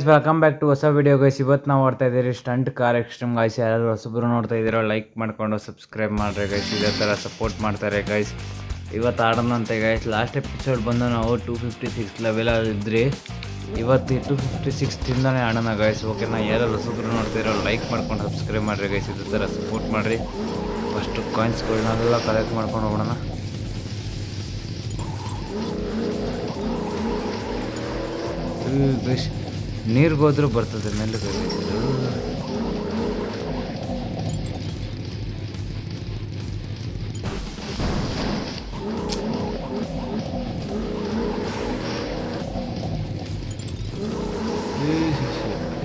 Welcome back to ಹೊಸ video guys. ಇವತ್ತು ನಾವು ಆಡ್ತಾ ಇದ್ದೀರಿ ಸ್ಟಂಟ್ ಕಾರ್ ಎಕ್ಸ್ಟ್ರೀಮ್ ಗೈಸ್. ಯಾರು ಹೊಸಬ್ರು ನೋಡ್ತಾ ಇದ್ದೀರೋ ಲೈಕ್ ಮಾಡ್ಕೊಂಡು ಸಬ್ಸ್ಕ್ರೈಬ್ ಮಾಡ್ರಿ ಗೈಸ್. ಇದೇ ಥರ ಸಪೋರ್ಟ್ ಮಾಡ್ತಾರೆ ಗೈಸ್. ಇವತ್ತು ಆಡೋಣಂತೆ ಗೈಸ್. ಲಾಸ್ಟ್ ಎಪಿಸೋಡ್ ಬಂದು ನಾವು 256 ಲೆವೆಲಲ್ಲಿ ಇದ್ರಿ. ಇವತ್ತು 256 ಆಡೋಣ ಗೈಸ್. ಓಕೆನಾ? ಯಾರು ಹೊಸಬ್ರು ನೋಡ್ತಿರೋ ಲೈಕ್ ಮಾಡ್ಕೊಂಡು ಸಬ್ಸ್ಕ್ರೈಬ್ ಮಾಡ್ರಿ ಗೈಸ್. ಇದೇ ಥರ ಸಪೋರ್ಟ್ ಮಾಡಿರಿ. ಫಸ್ಟು ಕಾಯಿನ್ಸ್ಗಳನ್ನೆಲ್ಲ ಕಲೆಕ್ಟ್ ಮಾಡ್ಕೊಂಡು ಹೋಗೋಣ. ಗೈಸ್ ನೀರಿಗೆ ಹೋದ್ರೂ ಬರ್ತದೆ ಮೇಲೆ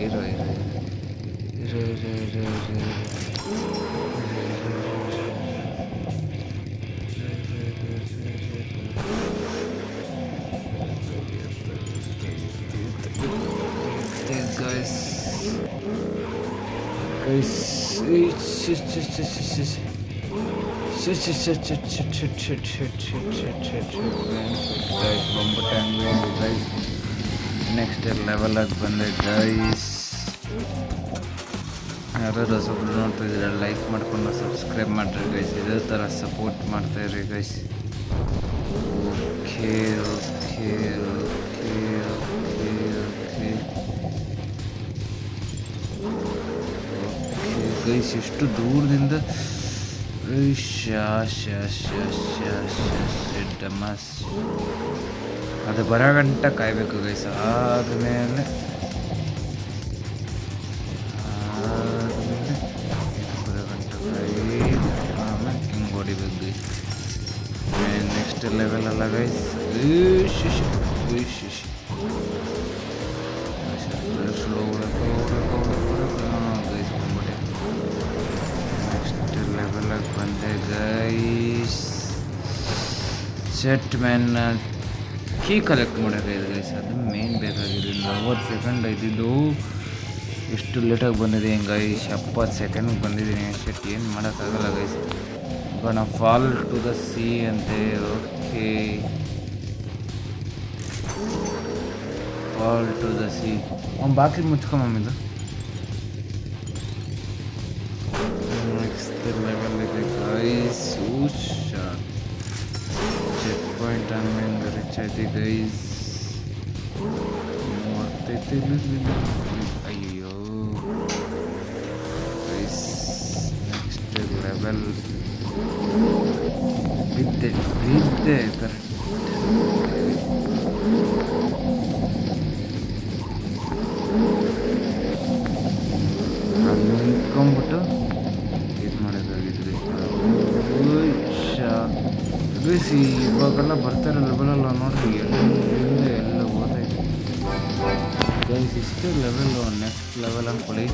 ಇರೋ ಇರೋ ಇರೋ ಇರೋ ಇರೋ ಇರೋ guys ನೆಕ್ಸ್ಟ್ ಲೆವೆಲ್ ಆಗಿ ಬಂದೆ ಗೈಸ್. ಯಾರು ಹೊಸಬ್ರು ನೋಡ್ತಾ ಇದ್ದೀರ ಲೈಕ್ ಮಾಡ್ಕೊಂಡು ಸಬ್ಸ್ಕ್ರೈಬ್ ಮಾಡ್ರಿ ಗೈಸ್. ಇದೇ ಥರ ಸಪೋರ್ಟ್ ಮಾಡ್ತಾಯಿರಿ guys. Okay okay okay okay okay guys ಎಷ್ಟು ದೂರದಿಂದ ಡಮಸ್ ಅದು ಬರೋ ಗಂಟ ಕಾಯಬೇಕು ಗೈಸ್. ಆದಮೇಲೆ ಬರೋ ಗಂಟ ಕಾಯಿ ಆಮೇಲೆ ಹಿಂಗೆ ಹೊಡಿಬೇಕು ಗೈಸ್. ನೆಕ್ಸ್ಟ್ ಲೆವೆಲ್ ಅಲ್ಲ ಗೈಸ್. ಸ್ಲೋ ಲೆವೆಲಾಗಿ ಬಂದೆ guys. Set man key collect ಮಾಡೋಕ್ಕಾಗಿದೆ ಗೈಸ್. ಅದು ಮೇನ್ ಬೇಕಾಗಿದೆ. 40 ಸೆಕೆಂಡ್ ಇದ್ದಿದ್ದು ಎಷ್ಟು ಲೇಟಾಗಿ ಬಂದಿದೆ ಹೆಂಗೆ ಗೈಸ್. 70 ಸೆಕೆಂಡ್ಗೆ ಬಂದಿದ್ದೀನಿ. ಸೆಟ್ ಏನು ಮಾಡೋಕ್ಕಾಗಲ್ಲ ಗೈಸ್. ಬಟ್ ನಾವು ಫಾಲ್ ಟು ದ ಸಿ ಅಂತೆ. Okay fall to the sea. ಬಾಕಿ ಮುಚ್ಕೊಂಬಮ್ಮಿದು. ನೆಕ್ಸ್ಟ್ ಲೆವೆಲ್ ಇದೆ ಗೈಸ್. ಚೆಕ್ ಪಾಯಿಂಟ್ ಆಮೇಲೆ ರೀಚ್ ಆಯ್ತು ಗೈಸ್. 35 ಅಯ್ಯೋ ಗೈಸ್. ನೆಕ್ಸ್ಟ್ ಲೆವೆಲ್ ಬಿದ್ದೆ ಕರೆಕ್ಟ್. ನಿಂತ್ಕೊಂಡ್ಬಿಟ್ಟು ಇದು ಮಾಡೋದಾಗಿದ್ರಿ ಗೈಸ್. ಇವಾಗೆಲ್ಲ ಬರ್ತಾರೆ ಲೆವೆಲಲ್ಲ ನೋಡ್ರಿ. ಎಲ್ಲ ಓದೈತೆ ಗೈಸ್. ಇಷ್ಟು ಲೆವೆಲ್ಲು. ನೆಕ್ಸ್ಟ್ ಲೆವೆಲ್ ಅಂದ್ಕೊಳ್ಳಿ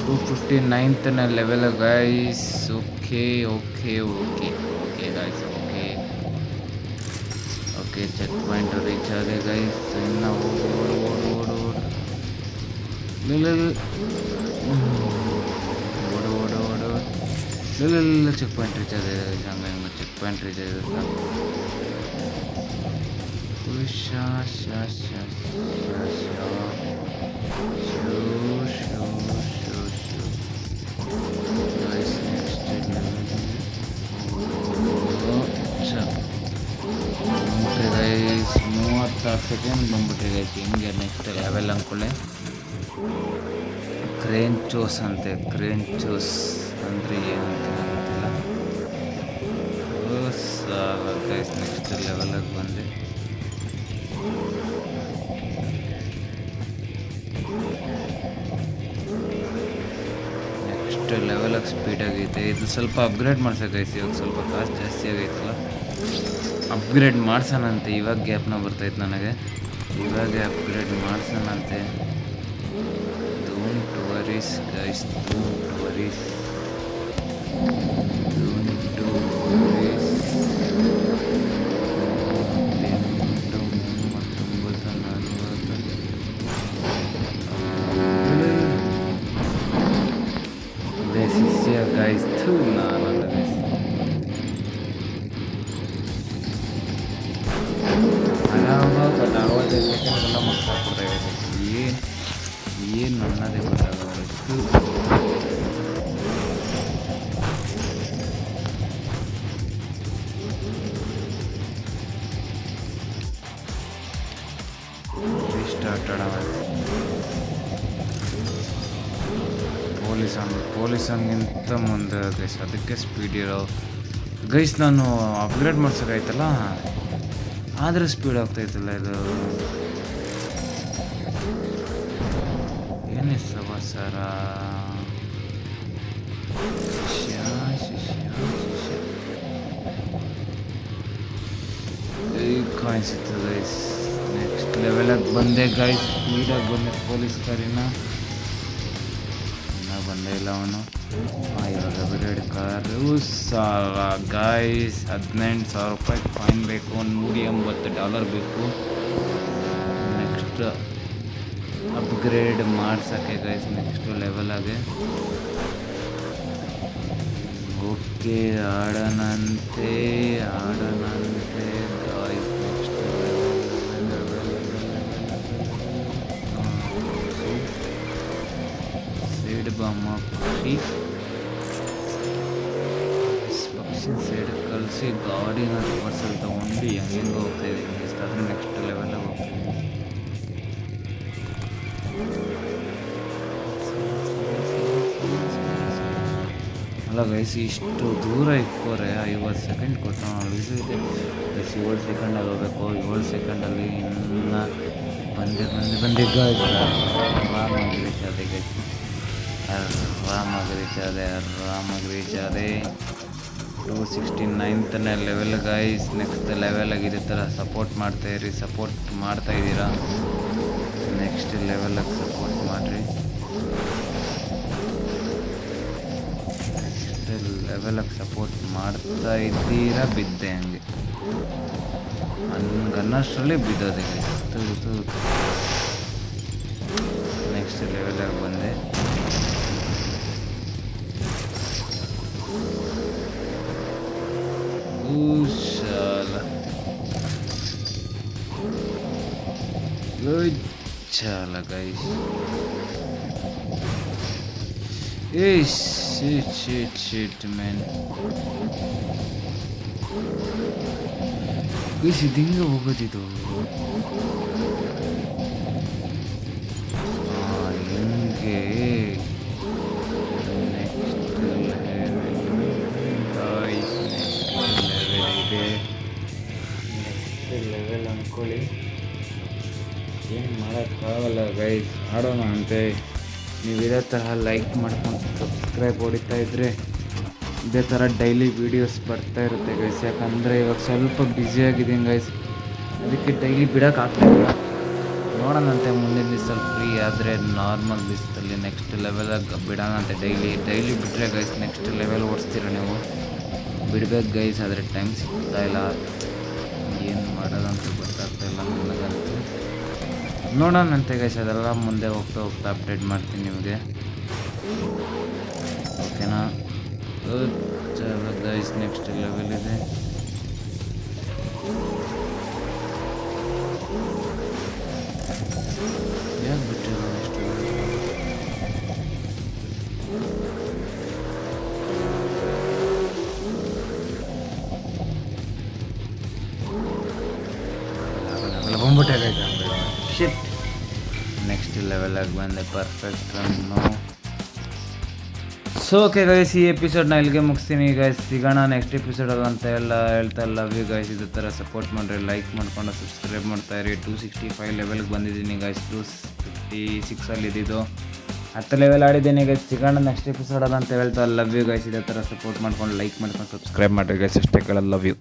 259ನೇ level guys. Okay okay okay okay guys. Okay okay checkpoint reach ಆಗಿದೆ ಗೈಸ್. ಇನ್ನು ಓಡು ಚೆಕ್ ಪಾಯಿಂಟ್ ರೀಚ್ ಆಗಿದೆ ಗೈಸ್. ಹಂಗೆ ಚೆಕ್ ಪಾಯಿಂಟ್ ರೀಚ್ ಆಗಿದೆ. ಗೈಸ್ 36 ಸೆಕೆಂಡ್ ಬಂದ್ಬಿಟ್ರಿ ಗೈಸ್. ಹಿಂಗೆ ನೆಕ್ಸ್ಟ್ ಲೆವೆಲ್ ಅಂದ್ಕೊಳ್ಳಿ ಕ್ರೇನ್ ಚೋಸ್ ಅಂತೆ. ಕ್ರೇನ್ ಚೋಸ್ ಅಂದರೆ ಏನಂತ ಗೊತ್ತಿಲ್ಲ ಗೈಸ್. ನೆಕ್ಸ್ಟ್ ಲೆವೆಲಾಗಿ ಬಂದೆ. ನೆಕ್ಸ್ಟ್ ಲೆವೆಲಾಗಿ ಸ್ಪೀಡ್ ಆಗೈತೆ. ಇದು ಸ್ವಲ್ಪ ಅಪ್ಗ್ರೇಡ್ ಮಾಡ್ಸೋಕೆ ಗೈಸ್. ಇವಾಗ ಸ್ವಲ್ಪ ಕಾಸ್ಟ್ ಜಾಸ್ತಿ ಆಗೈತಲ್ಲ, ಅಪ್ಗ್ರೇಡ್ ಮಾಡ್ಸೋಣಂತೆ. ಇವಾಗ ಗ್ಯಾಪ್ನ ಬರ್ತೈತೆ ನನಗೆ. ಇವಾಗ ಅಪ್ಗ್ರೇಡ್ ಮಾಡ್ಸೋಣಂತೆ. Don't worries guys, don't worries, don't worries. 39, 40 This is here guys too. ನಾನು ಆರಾಮಾಗಿ 40 ಸೆಕೆಂಡ್ಗೆಲ್ಲ ಮುಗಿಸಾಕ್ಬಿಡ್ತೇವೆ. ಏನು ಅನ್ನೋದೇ ಗೊತ್ತಾಗಲ್ಲ ಎಷ್ಟು ರೀಸ್ಟಾರ್ಟ್ ಪೊಲೀಸಂಗಿಂತ ಮುಂದೆ ಗೈಸ್, ಅದಕ್ಕೆ ಸ್ಪೀಡ್ ಇರೋ ಗೈಸ್. ನಾನು ಅಪ್ಗ್ರೇಡ್ ಮಾಡ್ಸೋಕಾಯ್ತಲ್ಲ, ಆದರೆ ಸ್ಪೀಡ್ ಆಗ್ತಾಯಿತ್ತಲ್ಲ ಇದು. ಏನೇ ಸವಾಸಾರ ಶಿಷ್ಯ ಕಾಣಿಸುತ್ತೆ ಗೈಸ್. ನೆಕ್ಸ್ಟ್ ಲೆವೆಲಾಗಿ ಬಂದೆ ಗೈಸ್, ಸ್ಪೀಡಾಗಿ ಬಂದೆ. ಪೊಲೀಸ್ ಕಾರಿನ ಇನ್ನೂ ಬಂದೇ ಇಲ್ಲ ಅವನು. ಇವಾಗ ಅಪ್ಗ್ರೇಡ್ ಕಾರು ಸಾಲ ಗೈಸ್. 18,000 ರೂಪಾಯಿ ಫೈನ್ ಬೇಕು, $180 ಬೇಕು ನೆಕ್ಸ್ಟ್ ಅಪ್ಗ್ರೇಡ್ ಮಾಡ್ಸೋಕ್ಕೆ ಗೈಸ್, ನೆಕ್ಸ್ಟ್ ಲೆವೆಲಾಗೆ. ಓಕೆ, ಆಡೋಣಂತೆ ಗಾಯ್ಸ್. ನೆಕ್ಸ್ಟ್ ಸೈಡ್ ಬಾಂಬ ಪಕ್ಷಿ ಸೈಡ್ ಕಳಿಸಿ ಗಾಡಿನ ರಿವರ್ಸಲ್ಲಿ ತೊಗೊಂಡು ಹೆಂಗೆ ಹೋಗ್ತಾ ಇದ್ದೀನಿ ಗೈಸ್. ಆದರೆ ನೆಕ್ಸ್ಟ್ ಲೆವೆಲಾಗಿ ಹೋಗ್ತೀನಿ. ಅಲ್ಲ ಗೈಸ್, ಇಷ್ಟು ದೂರ ಇಕ್ಕೋರೆ 50 ಸೆಕೆಂಡ್ ಕೊಟ್ಟು ಇದು ಇದೆ ಗೈಸ್. 7 ಸೆಕೆಂಡಲ್ಲಿ ಹೋಗ್ಬೇಕು. 7 ಸೆಕೆಂಡಲ್ಲಿ ಇನ್ನು ಬಂದೆ ಗೈಸ್. ಆರಾಮಾಗಿ ರೀಚ್ ಆದೆ ಗೈಸ್, ಆರಾಮಾಗಿ ರೀಚ್ ಆದೆ. 269ನೇ ಲೆವೆಲ್ ಗೈಸ್. ನೆಕ್ಸ್ಟ್ ಲೆವೆಲಾಗಿ ಇದೇ ಥರ ಸಪೋರ್ಟ್ ಮಾಡ್ತಾಯಿದ್ದೀರಾ. ನೆಕ್ಸ್ಟ್ ಲೆವೆಲಾಗಿ ಸಪೋರ್ಟ್ ಮಾಡಿರಿ. ಲೆವೆಲಾಗಿ ಸಪೋರ್ಟ್ ಮಾಡ್ತಾ ಇದ್ದೀರಾ. ಬಿದ್ದೆ ಹಂಗೆ ಅನ್ನಷ್ಟರಲ್ಲಿ ಬಿದ್ದೋದೆ ಗೈಸ್. ನೆಕ್ಸ್ಟ್ ಲೆವೆಲಾಗಿ ಬಂದೆ. ಚಾಲ ಗೈಸ್. Shit man. ಗೈಸ್, ಇದು ಹಿಂಗೆ ಹೋಗೋದಿದು. ಹಿಂಗೆ next level guys. Next level ಇದೆ. ನೆಕ್ಸ್ಟ್ ಲೆವೆಲ್ ಅಂದ್ಕೊಳ್ಳಿ, ಏನು ಮಾಡೋಕ್ಕಾಗಲ್ಲ ಗೈಸ್. ಆಡೋಣ ಅಂತೆ. ನೀವು ಇದೇ ಥರ ಲೈಕ್ ಮಾಡ್ಕೊಂಡು ಸಬ್ಸ್ಕ್ರೈಬ್ ಹೊಡಿತಾ ಇದ್ದರೆ ಇದೇ ಥರ ಡೈಲಿ ವೀಡಿಯೋಸ್ ಬರ್ತಾ ಇರುತ್ತೆ ಗೈಸ್. ಯಾಕಂದರೆ ಇವಾಗ ಸ್ವಲ್ಪ ಬ್ಯುಸಿಯಾಗಿದ್ದೀನಿ ಗೈಸ್, ಅದಕ್ಕೆ ಡೈಲಿ ಬಿಡೋಕ್ಕಾಗ್ತಾಯಿಲ್ಲ. ನೋಡೋಣಂತೆ ಮುಂದಿನ ದಿವಸದಲ್ಲಿ ಫ್ರೀ ಆದರೆ ನಾರ್ಮಲ್ ದಿವಸದಲ್ಲಿ ನೆಕ್ಸ್ಟ್ ಲೆವೆಲಾಗಿ ಬಿಡೋಣಂತೆ. ಡೈಲಿ ಬಿಟ್ಟರೆ ಗೈಸ್ ನೆಕ್ಸ್ಟ್ ಲೆವೆಲ್ ಓಡಿಸ್ತೀರ ನೀವು. ಬಿಡ್ಬೇಕು ಗೈಸ್, ಆದರೆ ಟೈಮ್ ಸಿಗ್ತಾಯಿಲ್ಲ. ಏನು ಮಾಡೋದಂತ ಗೊತ್ತಾಗ್ತಾಯಿಲ್ಲ ನನಗಂತೂ. ನೋಡೋಣಂತೆ ಗೈಸ್, ಅದೆಲ್ಲ ಮುಂದೆ ಹೋಗ್ತಾ ಅಪ್ಡೇಟ್ ಮಾಡ್ತೀನಿ ನಿಮಗೆ. ಓಕೆನಾ ಗೈಸ್. ನೆಕ್ಸ್ಟ್ ಲೆವೆಲ್ ಇದೆ. ಯಾಕೆ ಬಿಟ್ಟಿರೋ ನೆಕ್ಸ್ಟ್ ಬಂದ್ಬಿಟ್ಟೆ ಗೈಸ್. ಶಿಟ್. ನೆಕ್ಸ್ಟ್ ಲೆವೆಲಾಗಿ ಬಂದೆ. Perfect run. So okay guys, ಈ ಎಪಿಸೋಡ್ನ ಇಲ್ಲಿಗೆ ಮುಗಿಸ್ತೀನಿ ಗೈಸ್. ಸಿಗೋಣ ನೆಕ್ಸ್ಟ್ ಎಪಿಸೋಡಲ್ಲಿ ಅಂತ ಹೇಳ್ತಾ ಲವ್ ಯು ಗೈಸ್. ಇದೇ ಥರ ಸಪೋರ್ಟ್ ಮಾಡಿರಿ, ಲೈಕ್ ಮಾಡ್ಕೊಂಡು ಸಬ್ಸ್ಕ್ರೈಬ್ ಮಾಡ್ತಾಯಿರಿ. 265 ಲೆವೆಲ್ಗೆ ಬಂದಿದ್ದೀನಿ ಗೈಸ್. 256 ಇದ್ದಿದ್ದು 10 ಲೆವೆಲ್ ಆಡಿದ್ದೀನಿ ಗೈಸ್. ಸಿಗೋಣ ನೆಕ್ಸ್ಟ್ ಎಪಿಸೋಡಲ್ಲಿ ಅಂತ ಹೇಳ್ತಾ ಲವ್ ಯು ಗೈಸ್. ಇದೇ ಥರ ಸಪೋರ್ಟ್ ಮಾಡ್ಕೊಂಡು ಲೈಕ್ ಮಾಡ್ಕೊಂಡು ಸಬ್ಸ್ಕ್ರೈಬ್ ಮಾಡಿರಿ ಗೈಸ್. ಅಷ್ಟೇ ಕೇಳೋದು. Love you.